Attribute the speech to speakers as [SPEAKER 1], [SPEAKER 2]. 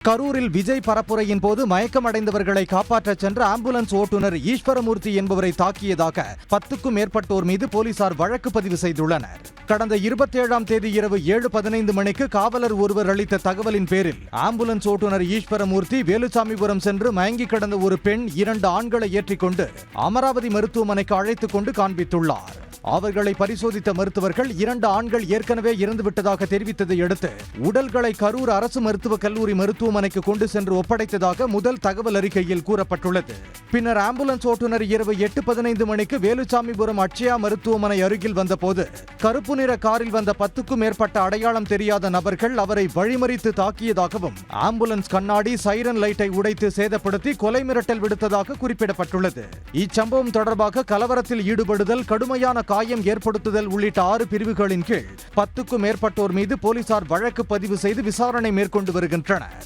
[SPEAKER 1] கரூரில் விஜய் பரப்புரையின் போது மயக்கமடைந்தவர்களை காப்பாற்றச் சென்ற ஆம்புலன்ஸ் ஓட்டுநர் ஈஸ்வரமூர்த்தி என்பவரை தாக்கியதாக 10க்கும் மேற்பட்டோர் மீது போலீசார் வழக்கு பதிவு செய்துள்ளனர். கடந்த 27ஆம் தேதி இரவு 7:15 மணிக்கு காவலர் ஒருவர் அளித்த தகவலின் பேரில் ஆம்புலன்ஸ் ஓட்டுநர் ஈஸ்வரமூர்த்தி வேலுசாமிபுரம் சென்று மயங்கி கிடந்த ஒரு பெண் 2 ஆண்களை ஏற்றிக்கொண்டு அமராவதி மருத்துவமனைக்கு அழைத்துக் கொண்டு காண்பித்துள்ளார். அவர்களை பரிசோதித்த மருத்துவர்கள் 2 ஆண்கள் ஏற்கனவே இறந்துவிட்டதாக தெரிவித்ததை அடுத்து உடல்களை கரூர் அரசு மருத்துவக் கல்லூரி மருத்துவமனைக்கு கொண்டு சென்று ஒப்படைத்ததாக முதல் தகவல் அறிக்கையில் கூறப்பட்டுள்ளது. பின்னர் ஆம்புலன்ஸ் ஓட்டுநர் இரவு 8:15 மணிக்கு வேலுசாமிபுரம் அட்சயா மருத்துவமனை அருகில் வந்தபோது கருப்பு நிற காரில் வந்த 10க்கும் மேற்பட்ட அடையாளம் தெரியாத நபர்கள் அவரை வழிமறித்து தாக்கியதாகவும் ஆம்புலன்ஸ் கண்ணாடி சைரன் லைட்டை உடைத்து சேதப்படுத்தி கொலை மிரட்டல் விடுத்ததாக குறிப்பிடப்பட்டுள்ளது. இச்சம்பவம் தொடர்பாக கலவரத்தில் ஈடுபடுதல், கடுமையான காயம் ஏற்படுத்துதல் உள்ளிட்ட 6 பிரிவுகளின் கீழ் 10க்கும் மேற்பட்டோர் மீது போலீசார் வழக்கு பதிவு செய்து விசாரணை மேற்கொண்டு வருகின்றனர்.